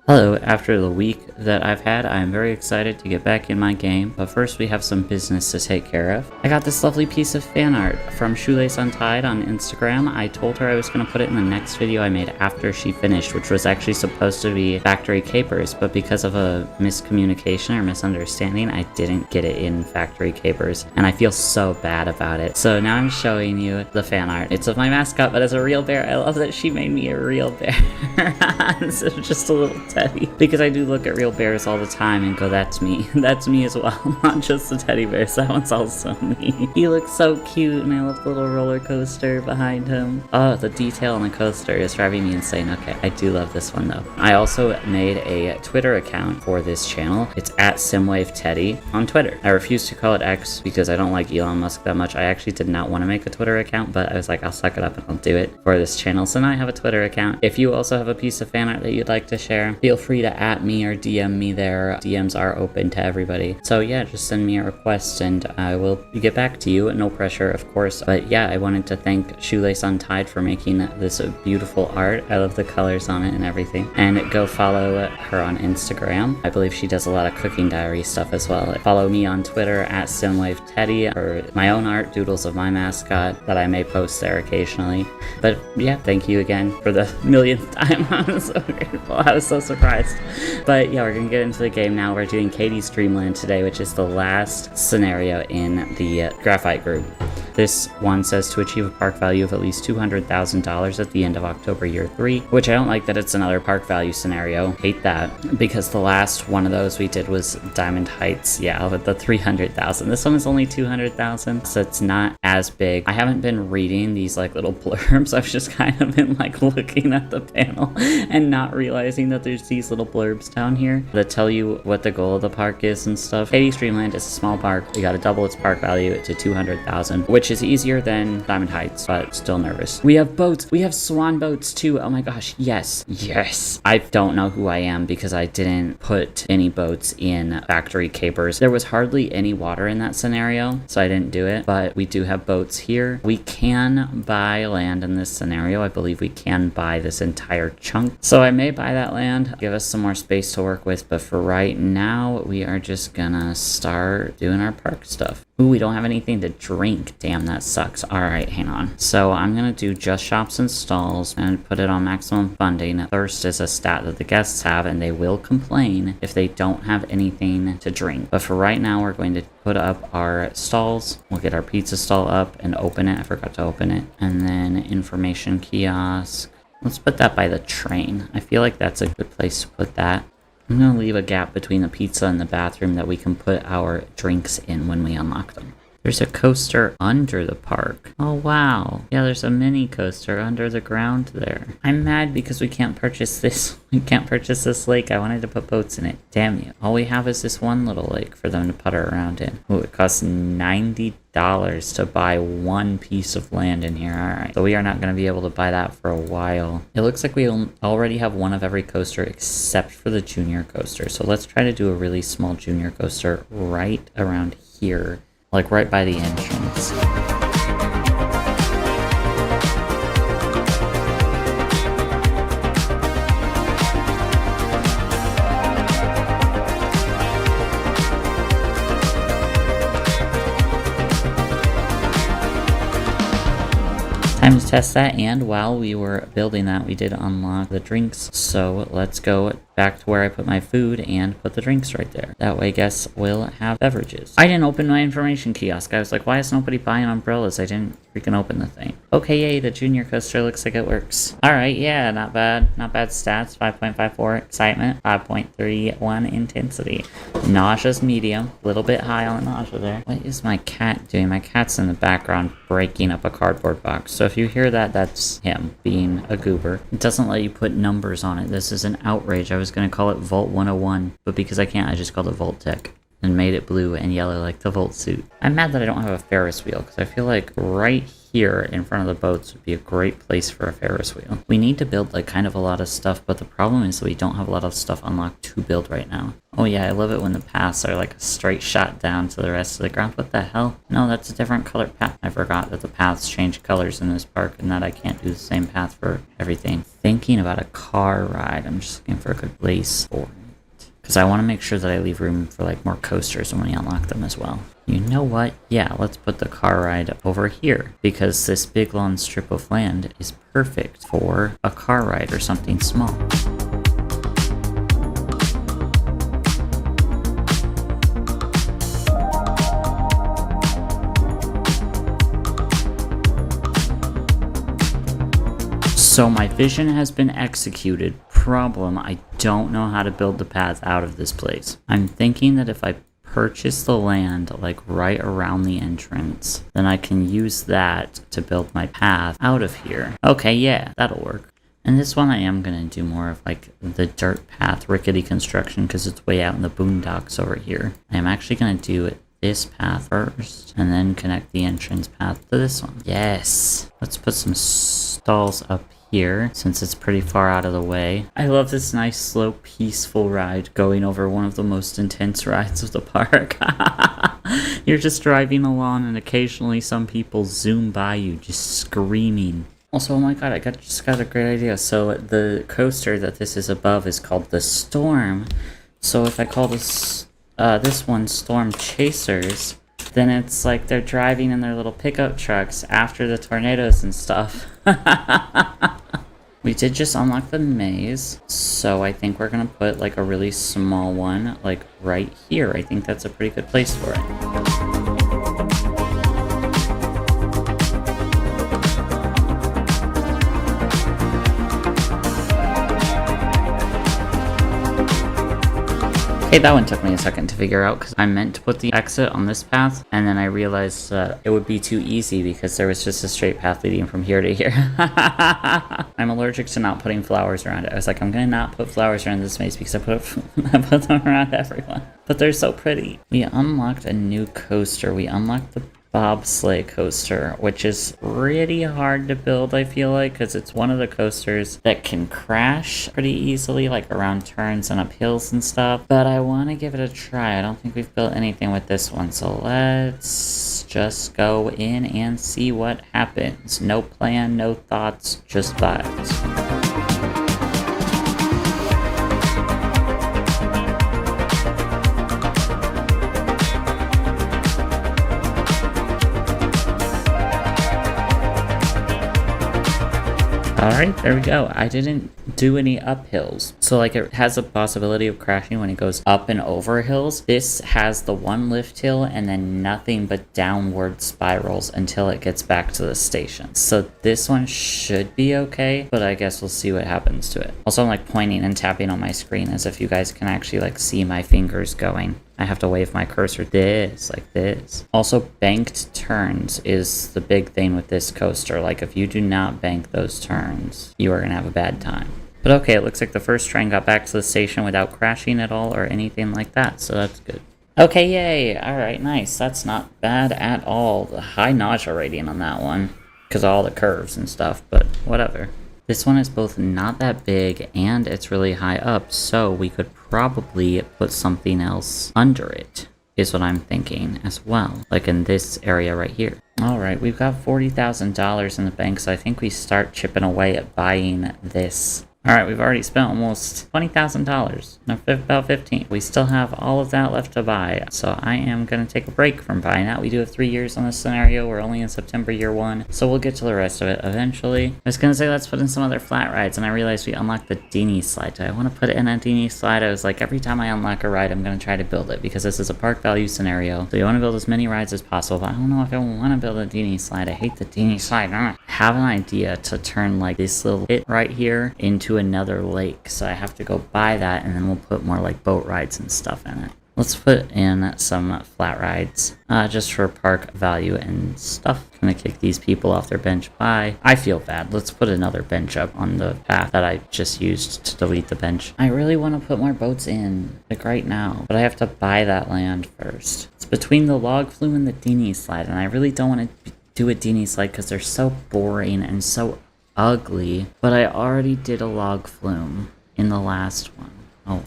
Hello, after the week that I've had, I am very excited to get back in my game, but first we have some business to take care of. I got this lovely piece of fan art from Shoelace Untied on Instagram. I told her I was going to put it in the next video I made after she finished, which was actually supposed to be Factory Capers, but because of a miscommunication or misunderstanding, I didn't get it in Factory Capers, and I feel so bad about it. So now I'm showing you the fan art. It's of my mascot, but as a real bear. I love that she made me a real bear. So just a little teddy, because I do look at real bears all the time and go, that's me. That's me as well, not just the teddy bears. That one's also me. He looks so cute, and I love the little roller coaster behind him. Oh, the detail on the coaster is driving me insane. Okay, I do love this one though. I also made a Twitter account for this channel. It's at SimWaveTeddy on Twitter. I refuse to call it X because I don't like Elon Musk that much. I actually did not want to make a Twitter account, but I was like, I'll suck it up and I'll do it for this channel. So now I have a Twitter account. If you also have a piece of fan art that you'd like to share, feel free to @ me or DM me there. DMs are open to everybody. So yeah, just send me a request and I will get back to you. No pressure, of course. But yeah, I wanted to thank Shoelace Untied for making this beautiful art. I love the colors on it and everything. And go follow her on Instagram. I believe she does a lot of cooking diary stuff as well. Follow me on Twitter at SimWaveTeddy for my own art, doodles of my mascot that I may post there occasionally. But yeah, thank you again for the millionth time. I'm so grateful. I was so surprised. But yeah, we're gonna get into the game now. We're doing Katie's Dreamland today, which is the last scenario in the Graphite Group. This one says to achieve a park value of at least $200,000 at the end of October year 3, which I don't like that it's another park value scenario. Hate that, because the last one of those we did was Diamond Heights, yeah, with the 300,000. This one is only 200,000, so it's not as big. I haven't been reading these like little blurbs. I've just kind of been like looking at the panel and not realizing that there's these little blurbs down here that tell you what the goal of the park is and stuff. Katie's Dreamland is a small park. We gotta double its park value to 200,000, which is easier than Diamond Heights, but still nervous. We have boats. We have swan boats too. Oh my gosh, yes. Yes. I don't know who I am because I didn't put any boats in Factory Capers. There was hardly any water in that scenario, so I didn't do it, but we do have boats here. We can buy land in this scenario. I believe we can buy this entire chunk. So I may buy that land, give us some more space to work with, but for right now, we are just gonna start doing our park stuff. Ooh, we don't have anything to drink. Damn, that sucks. All right, hang on. So I'm gonna do just shops and stalls and put it on maximum funding. Thirst is a stat that the guests have, and they will complain if they don't have anything to drink. But for right now, we're going to put up our stalls. We'll get our pizza stall up and open it. I forgot to open it. And then information kiosk. Let's put that by the train. I feel like that's a good place to put that. I'm going to leave a gap between the pizza and the bathroom that we can put our drinks in when we unlock them. There's a coaster under the park. Oh, wow. Yeah, there's a mini coaster under the ground there. I'm mad because we can't purchase this. We can't purchase this lake. I wanted to put boats in it. Damn you. All we have is this one little lake for them to putter around in. Ooh, it costs $90 to buy one piece of land in here. All right. So we are not going to be able to buy that for a while. It looks like we already have one of every coaster except for the junior coaster. So let's try to do a really small junior coaster right around here. Like right by the entrance. Time to test that, and while we were building that, we did unlock the drinks. So let's go back to where I put my food and put the drinks right there. That way guests will have beverages. I didn't open my information kiosk. I was like, why is nobody buying umbrellas? I didn't freaking open the thing. Okay, yay, the junior coaster looks like it works. All right, yeah, not bad. Not bad stats. 5.54 excitement, 5.31 intensity. Nausea's medium. A little bit high on the nausea there. What is my cat doing? My cat's in the background breaking up a cardboard box. So if you hear that, that's him being a goober. It doesn't let you put numbers on it. This is an outrage. I was going to call it Vault 101, but because I can't, I just called it Vault Tech. and made it blue and yellow like the Volt suit. I'm mad that I don't have a Ferris wheel because I feel like right here in front of the boats would be a great place for a Ferris wheel. We need to build like kind of a lot of stuff, but the problem is that we don't have a lot of stuff unlocked to build right now. Oh yeah, I love it when the paths are like a straight shot down to the rest of the ground. What the hell? No, that's a different colored path. I forgot that the paths change colors in this park and that I can't do the same path for everything. Thinking about a car ride. I'm just looking for a good place for it. Because I want to make sure that I leave room for like more coasters when we unlock them as well. You know what? Yeah, let's put the car ride over here. Because this big long strip of land is perfect for a car ride or something small. So my vision has been executed. Problem, I don't know how to build the path out of this place. I'm thinking that if I purchase the land like right around the entrance, then I can use that to build my path out of here. Okay, yeah, that'll work. And this one I am going to do more of like the dirt path rickety construction because it's way out in the boondocks over here. I am actually going to do this path first and then connect the entrance path to this one. Yes, let's put some stalls up here since it's pretty far out of the way. I love this nice slow peaceful ride going over one of the most intense rides of the park. You're just driving along and occasionally some people zoom by you just screaming. Also, oh my god, I just got a great idea. So the coaster that this is above is called the Storm. So if I call this one Storm Chasers, then it's like they're driving in their little pickup trucks after the tornadoes and stuff. We did just unlock the maze, so I think we're gonna put like a really small one like right here. I think that's a pretty good place for it. Okay, that one took me a second to figure out because I meant to put the exit on this path and then I realized that it would be too easy because there was just a straight path leading from here to here. I'm allergic to not putting flowers around it. I was like, I'm gonna not put flowers around this maze because I put them around everyone. But they're so pretty. We unlocked a new coaster. We unlocked the bobsleigh coaster, which is pretty hard to build, I feel like, because it's one of the coasters that can crash pretty easily, like around turns and up hills and stuff. But I want to give it a try. I don't think we've built anything with this one, so let's just go in and see what happens. No plan, no thoughts, just vibes. Alright, there we go. I didn't do any uphills. So like it has a possibility of crashing when it goes up and over hills. This has the one lift hill and then nothing but downward spirals until it gets back to the station. So this one should be okay, but I guess we'll see what happens to it. Also, I'm like pointing and tapping on my screen as if you guys can actually like see my fingers going. I have to wave my cursor like this. Also, banked turns is the big thing with this coaster. Like, if you do not bank those turns, you are going to have a bad time. But okay, it looks like the first train got back to the station without crashing at all or anything like that, so that's good. Okay, yay! Alright, nice. That's not bad at all. The high nausea rating on that one, because of all the curves and stuff, but whatever. This one is both not that big and it's really high up, so we could probably put something else under it, is what I'm thinking as well. Like in this area right here. Alright, we've got $40,000 in the bank, so I think we start chipping away at buying this. Alright, we've already spent almost $20,000. No, about 15. We still have all of that left to buy, so I am going to take a break from buying that. We do have 3 years on this scenario. We're only in September year 1, so we'll get to the rest of it eventually. I was going to say let's put in some other flat rides, and I realized we unlocked the dinghy slide. Do I want to put in a dinghy slide? I was like, every time I unlock a ride, I'm going to try to build it, because this is a park value scenario, so you want to build as many rides as possible, but I don't know if I want to build a dinghy slide. I hate the dinghy slide. I have an idea to turn like this little pit right here into another lake, so I have to go buy that and then we'll put more like boat rides and stuff in it. Let's put in some flat rides, just for park value and stuff. Gonna kick these people off their bench. Bye. I feel bad. Let's put another bench up on the path that I just used to delete the bench. I really want to put more boats in, like right now, but I have to buy that land first. It's between the log flume and the dinghy slide, and I really don't want to do a dinghy slide because they're so boring and so ugly. But I already did a log flume in the last one. Oh,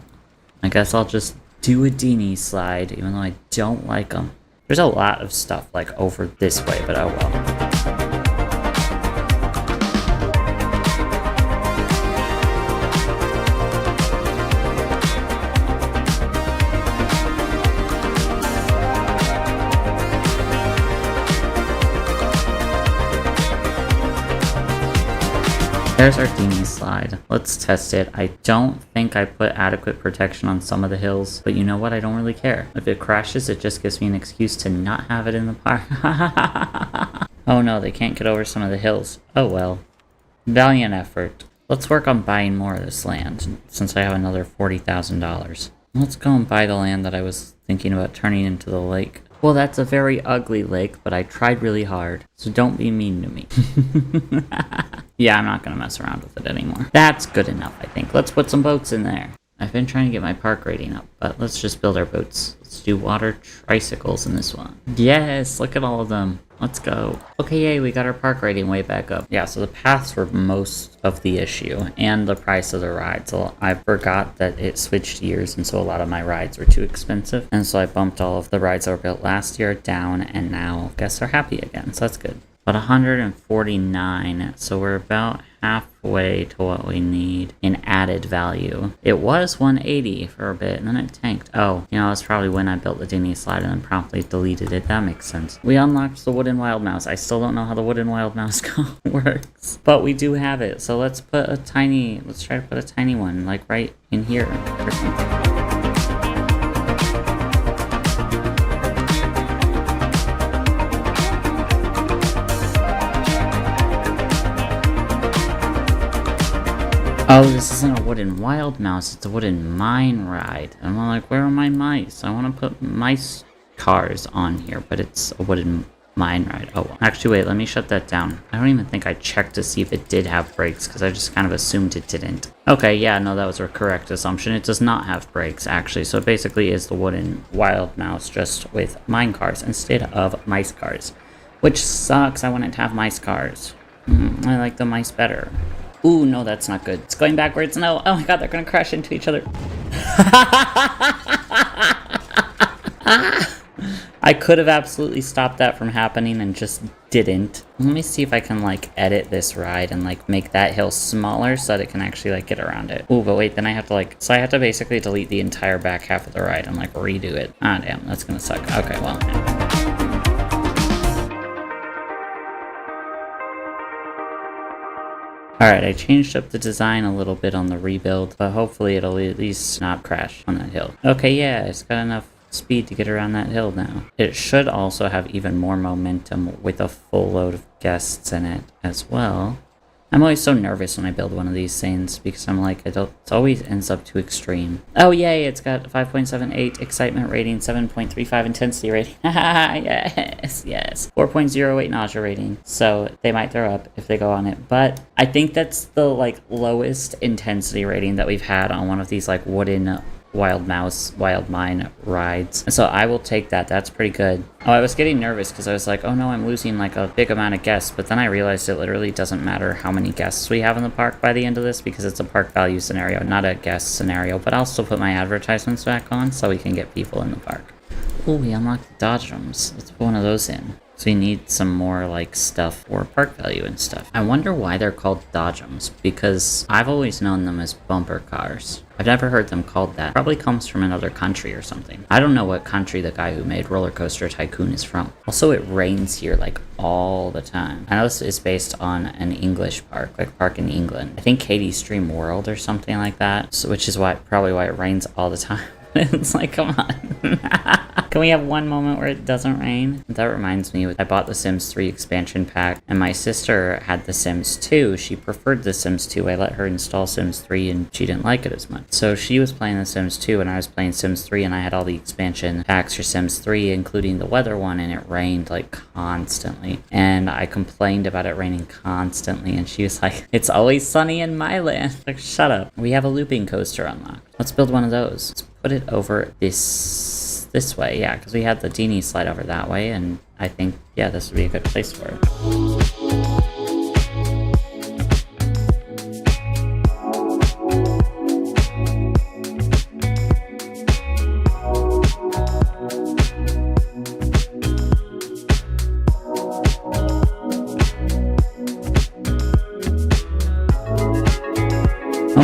I guess I'll just do a dinghy slide, even though I don't like them. There's a lot of stuff like over this way, but oh well. There's our dinghy slide. Let's test it. I don't think I put adequate protection on some of the hills, but you know what? I don't really care. If it crashes, it just gives me an excuse to not have it in the park. Oh no, they can't get over some of the hills. Oh well. Valiant effort. Let's work on buying more of this land, since I have another $40,000. Let's go and buy the land that I was thinking about turning into the lake. Well, that's a very ugly lake, but I tried really hard, so don't be mean to me. Yeah, I'm not going to mess around with it anymore. That's good enough, I think. Let's put some boats in there. I've been trying to get my park rating up, but let's just build our boats. Let's do water tricycles in this one. Yes, look at all of them. Let's go. Okay, yay, we got our park rating way back up. Yeah, so the paths were most of the issue, and the price of the rides. So I forgot that it switched years, and so a lot of my rides were too expensive. And so I bumped all of the rides that were built last year down, and now guests are happy again, so that's good. But 149, so we're about halfway to what we need in added value. It was 180 for a bit, and then it tanked. Oh, you know, that's probably when I built the dinghy slide and then promptly deleted it. That makes sense. We unlocked the wooden wild mouse. I still don't know how the wooden wild mouse works, but we do have it. So let's try to put a tiny one, like right in here or something. Oh, this isn't a wooden wild mouse, it's a wooden mine ride. And I'm like, where are my mice? I want to put mice cars on here, but it's a wooden mine ride. Oh, well. Actually, wait, let me shut that down. I don't even think I checked to see if it did have brakes, because I just kind of assumed it didn't. Okay, yeah, no, that was a correct assumption. It does not have brakes, actually. So it basically is the wooden wild mouse, just with mine cars instead of mice cars. Which sucks, I wanted to have mice cars. I like the mice better. Ooh, no, that's not good. It's going backwards. No. Oh my god, they're gonna crash into each other. I could have absolutely stopped that from happening and just didn't. Let me see if I can, like, edit this ride and, like, make that hill smaller so that it can actually, like, get around it. Ooh, but wait, then I have to, like... So I have to basically delete the entire back half of the ride and, like, redo it. Ah, damn, that's gonna suck. Okay, well... Alright, I changed up the design a little bit on the rebuild, but hopefully it'll at least not crash on that hill. Okay, yeah, it's got enough speed to get around that hill now. It should also have even more momentum with a full load of guests in it as well. I'm always so nervous when I build one of these things because I'm like, it always ends up too extreme. Oh, yay, it's got 5.78 excitement rating, 7.35 intensity rating. Yes, yes. 4.08 nausea rating. So they might throw up if they go on it. But I think that's the, like, lowest intensity rating that we've had on one of these, like, wooden wild mouse, wild mine rides. So I will take that. That's pretty good. Oh, I was getting nervous because I was like, oh no, I'm losing like a big amount of guests. But then I realized it literally doesn't matter how many guests we have in the park by the end of this because it's a park value scenario, not a guest scenario. But I'll still put my advertisements back on so we can get people in the park. Oh, we unlocked the dodgems. Let's put one of those in. So we need some more, like, stuff for park value and stuff. I wonder why they're called dodgems, because I've always known them as bumper cars. I've never heard them called that. Probably comes from another country or something. I don't know what country the guy who made Roller Coaster Tycoon is from. Also, it rains here, like, all the time. I know this is based on an English park, like a park in England. I think Katie's Dream World or something like that, so, which is probably why it rains all the time. It's like, come on. Can we have one moment where it doesn't rain? That reminds me, I bought the Sims 3 expansion pack, and my sister had the Sims 2. She preferred the Sims 2. I let her install Sims 3, and she didn't like it as much. So she was playing the Sims 2, and I was playing Sims 3, and I had all the expansion packs for Sims 3, including the weather one, and it rained, like, constantly. And I complained about it raining constantly, and she was like, it's always sunny in my land. Like, shut up. We have a looping coaster unlocked. Let's build one of those. Let's put it over this way, yeah, because we had the Genie slide over that way, and I think, yeah, this would be a good place for it.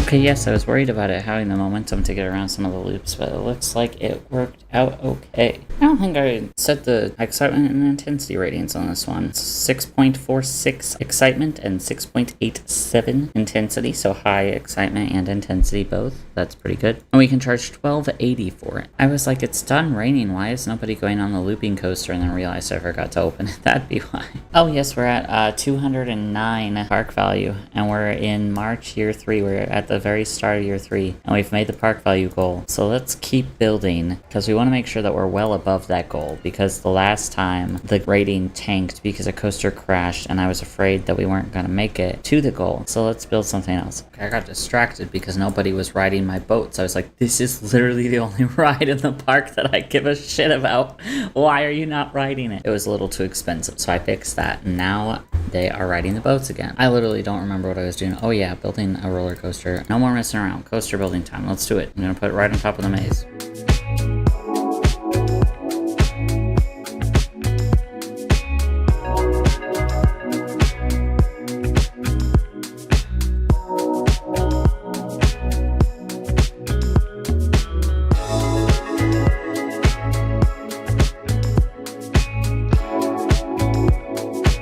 Okay, yes, I was worried about it having the momentum to get around some of the loops, but it looks like it worked out okay. I don't think I set the excitement and intensity ratings on this one. It's 6.46 excitement and 6.87 intensity, so high excitement and intensity both. That's pretty good. And we can charge $12.80 for it. I was like, it's done raining. Why is nobody going on the looping coaster? And then realized I forgot to open it. That'd be why. Oh, yes, we're at 209 park value, and we're in March year 3. We're at the very start of year 3, and we've made the park value goal. So let's keep building, because we want to make sure that we're well above that goal, because the last time the rating tanked because a coaster crashed, and I was afraid that we weren't going to make it to the goal. So let's build something else. I got distracted because nobody was riding my boats. I was like, this is literally the only ride in the park that I give a shit about. Why are you not riding it? It was a little too expensive, so I fixed that, and now they are riding the boats again. I literally don't remember what I was doing. Oh yeah, building a roller coaster. No more messing around. Coaster building time. Let's do it. I'm gonna put it right on top of the maze.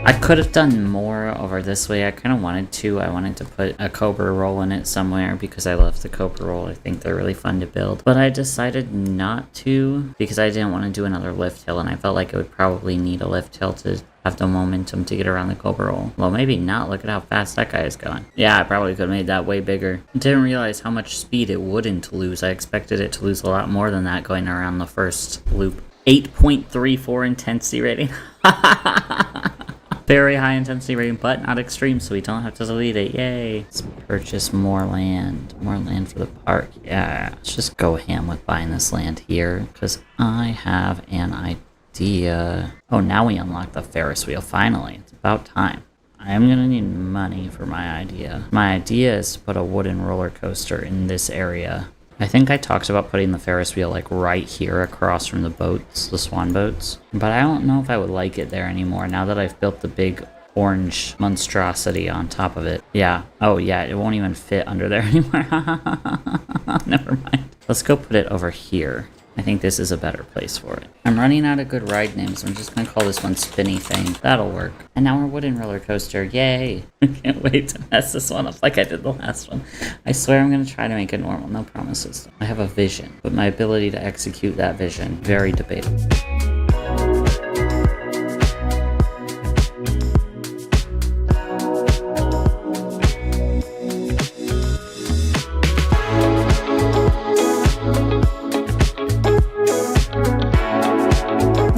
I could have done more over this way. I kind of wanted to. I wanted to put a Cobra roll in it somewhere because I love the Cobra roll. I think they're really fun to build. But I decided not to because I didn't want to do another lift hill, and I felt like it would probably need a lift hill to have the momentum to get around the Cobra roll. Well, maybe not. Look at how fast that guy is going. Yeah, I probably could have made that way bigger. I didn't realize how much speed it wouldn't lose. I expected it to lose a lot more than that going around the first loop. 8.34 intensity rating. Very high intensity rating, but not extreme, so we don't have to delete it. Yay. Let's purchase more land. More land for the park. Yeah. Let's just go ham with buying this land here, because I have an idea. Oh, now we unlock the Ferris wheel. Finally. It's about time. I am going to need money for my idea. My idea is to put a wooden roller coaster in this area. I think I talked about putting the Ferris wheel like right here across from the boats, the swan boats. But I don't know if I would like it there anymore now that I've built the big orange monstrosity on top of it. Yeah. Oh yeah, it won't even fit under there anymore. Never mind. Let's go put it over here. I think this is a better place for it. I'm running out of good ride names, so I'm just going to call this one Spinny Thing. That'll work. And now we're wooden roller coaster. Yay! I can't wait to mess this one up like I did the last one. I swear I'm going to try to make it normal. No promises. I have a vision, but my ability to execute that vision, very debatable.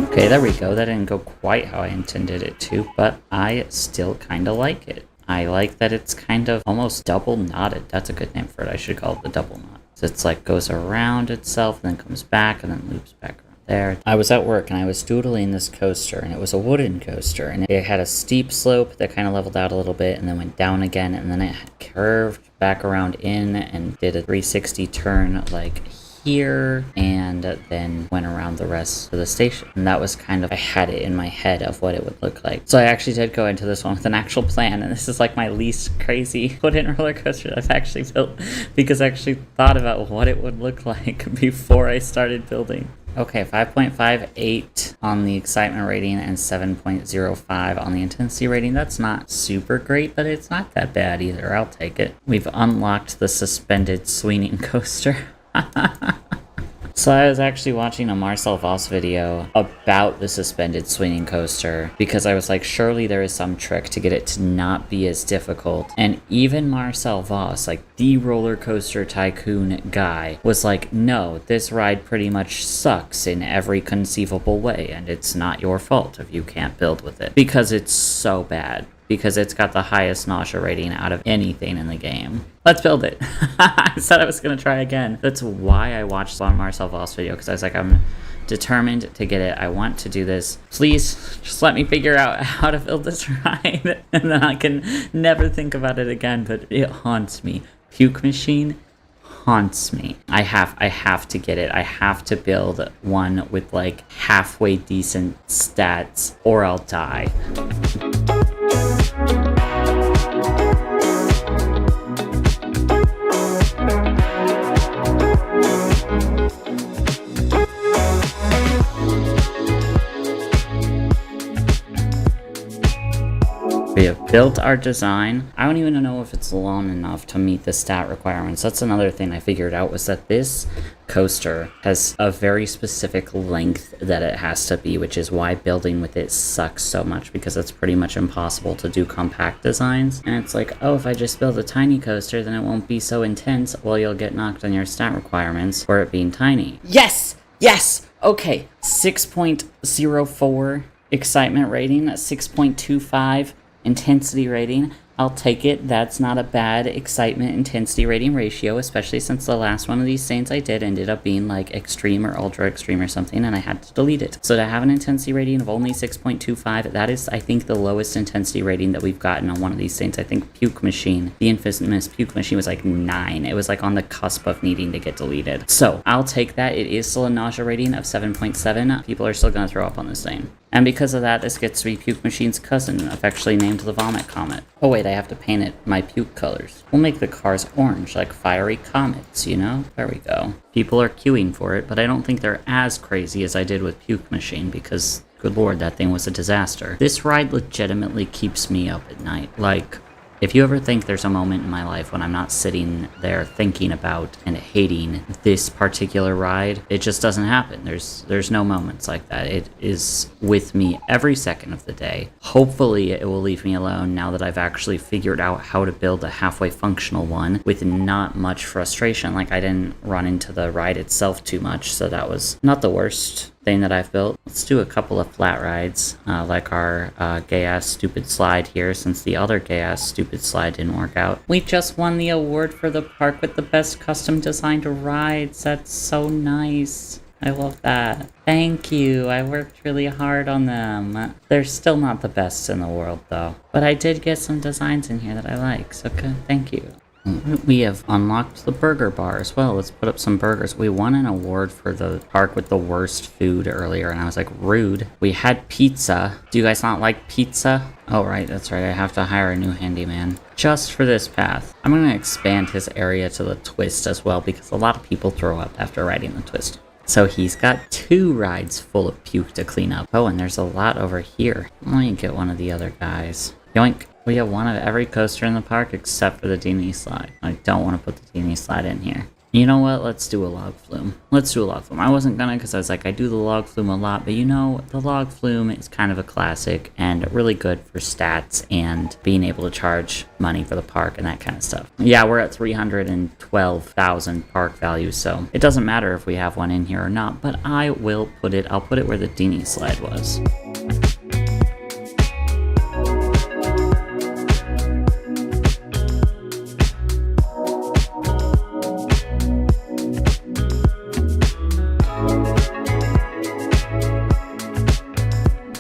Okay, there we go. That didn't go quite how I intended it to, but I still kind of like it. I like that it's kind of almost double knotted. That's a good name for it. I should call it the double knot. So it's like goes around itself and then comes back and then loops back around there. I was at work and I was doodling this coaster, and it was a wooden coaster, and it had a steep slope that kind of leveled out a little bit and then went down again, and then it curved back around in and did a 360 turn like here, and then went around the rest of the station. And that was kind of, I had it in my head of what it would look like. So I actually did go into this one with an actual plan, and this is like my least crazy wooden roller coaster I've actually built, because I actually thought about what it would look like before I started building. Okay, 5.58 on the excitement rating and 7.05 on the intensity rating. That's not super great, but it's not that bad either. I'll take it. We've unlocked the suspended swinging coaster. So I was actually watching a Marcel Voss video about the suspended swinging coaster because I was like, surely there is some trick to get it to not be as difficult. And even Marcel Voss, like the roller coaster tycoon guy, was like, no, this ride pretty much sucks in every conceivable way, and it's not your fault if you can't build with it because it's so bad. Because it's got the highest nausea rating out of anything in the game. Let's build it. I said I was going to try again. That's why I watched the Marcel Voss video, because I was like, I'm determined to get it. I want to do this. Please, just let me figure out how to build this ride, and then I can never think about it again, but it haunts me. Puke machine haunts me. I have to get it. I have to build one with like halfway decent stats, or I'll die. We have built our design. I don't even know if it's long enough to meet the stat requirements. That's another thing I figured out, was that this coaster has a very specific length that it has to be, which is why building with it sucks so much, because it's pretty much impossible to do compact designs. And it's like, oh, if I just build a tiny coaster, then it won't be so intense. Well, you'll get knocked on your stat requirements for it being tiny. Yes! Yes! Okay, 6.04 excitement rating, 6.25 intensity rating. I'll take it. That's not a bad excitement intensity rating ratio, especially since the last one of these things I did ended up being like extreme or ultra extreme or something, and I had to delete it. So to have an intensity rating of only 6.25, that is, I think, the lowest intensity rating that we've gotten on one of these things. I think Puke Machine, the infamous Puke Machine, was like 9. It was like on the cusp of needing to get deleted. So I'll take that. It is still a nausea rating of 7.7. People are still going to throw up on this thing. And because of that, this gets to be Puke Machine's cousin, affectionately named the Vomit Comet. Oh wait, I have to paint it my puke colors. We'll make the cars orange, like fiery comets, you know? There we go. People are queuing for it, but I don't think they're as crazy as I did with Puke Machine, because, good lord, that thing was a disaster. This ride legitimately keeps me up at night. Like, if you ever think there's a moment in my life when I'm not sitting there thinking about and hating this particular ride, it just doesn't happen. There's no moments like that. It is with me every second of the day. Hopefully it will leave me alone now that I've actually figured out how to build a halfway functional one with not much frustration. Like, I didn't run into the ride itself too much, so that was not the worst thing that I've built. Let's do a couple of flat rides, like our gay-ass stupid slide here, since the other gay-ass stupid slide didn't work out. We just won the award for the park with the best custom designed rides. That's so nice. I love that. Thank you. I worked really hard on them. They're still not the best in the world, though. But I did get some designs in here that I like, so thank you. We have unlocked the burger bar as well. Let's put up some burgers. We won an award for the park with the worst food earlier, and I was like, rude. We had pizza. Do you guys not like pizza? Oh, right, that's right. I have to hire a new handyman just for this path. I'm going to expand his area to the twist as well, because a lot of people throw up after riding the twist. So he's got 2 rides full of puke to clean up. Oh, and there's a lot over here. Let me get one of the other guys. Yoink. We have one of every coaster in the park except for the Dini slide. I don't want to put the Dini slide in here. You know what? Let's do a log flume. Let's do a log flume. I wasn't gonna, because I was like, I do the log flume a lot, but you know, the log flume is kind of a classic and really good for stats and being able to charge money for the park and that kind of stuff. Yeah, we're at 312,000 park value, so it doesn't matter if we have one in here or not, but I'll put it where the Dini slide was.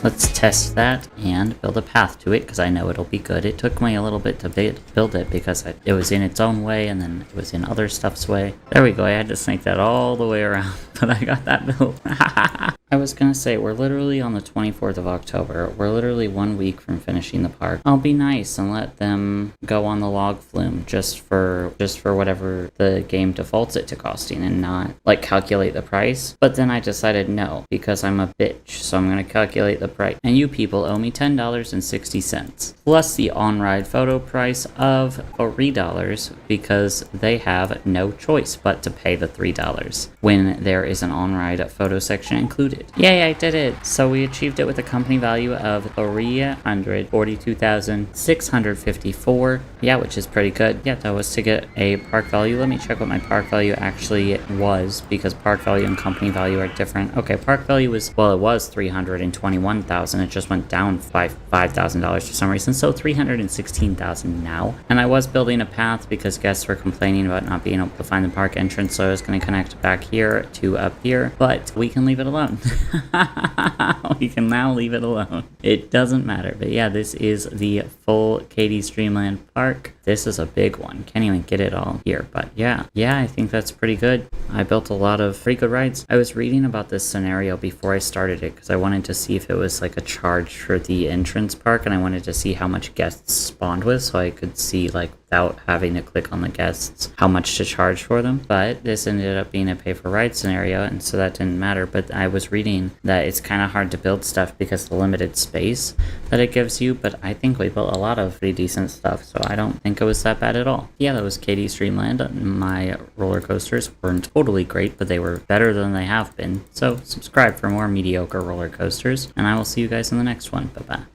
Let's test that and build a path to it, because I know it'll be good. It took me a little bit to build it because it was in its own way and then it was in other stuff's way. There we go. I had to snake that all the way around, but I got that built. I was gonna say, we're literally on the 24th of October. We're literally 1 week from finishing the park. I'll be nice and let them go on the log flume just for whatever the game defaults it to costing and not, like, calculate the price. But then I decided no, because I'm a bitch, so I'm gonna calculate the price. And you people owe me $10.60, plus the on-ride photo price of $3, because they have no choice but to pay the $3 when there is an on-ride photo section included. Yay, I did it! So we achieved it with a company value of $342,654. Yeah, which is pretty good. Yeah, that was to get a park value. Let me check what my park value actually was, because park value and company value are different. Okay, park value was, well, it was $321,000. It just went down $5,000 for some reason, so $316,000 now. And I was building a path because guests were complaining about not being able to find the park entrance, so I was going to connect back here to up here, but we can leave it alone. We can now leave it alone. It doesn't matter. But yeah, this is the full Katie's Dreamland Park. This is a big one. Can't even get it all here. But yeah, I think that's pretty good. I built a lot of pretty good rides. I was reading about this scenario before I started it because I wanted to see if it was like a charge for the entrance park, and I wanted to see how much guests spawned with, so I could see, like, without having to click on the guests, how much to charge for them. But this ended up being a pay for ride scenario, and so that didn't matter. But I was reading that it's kind of hard to build stuff because of the limited space that it gives you, but I think we built a lot of pretty decent stuff, so I don't think it was that bad at all. Yeah, that was Katie's Dreamland. My roller coasters weren't totally great, but they were better than they have been. So subscribe for more mediocre roller coasters, and I will see you guys in the next one. Bye bye.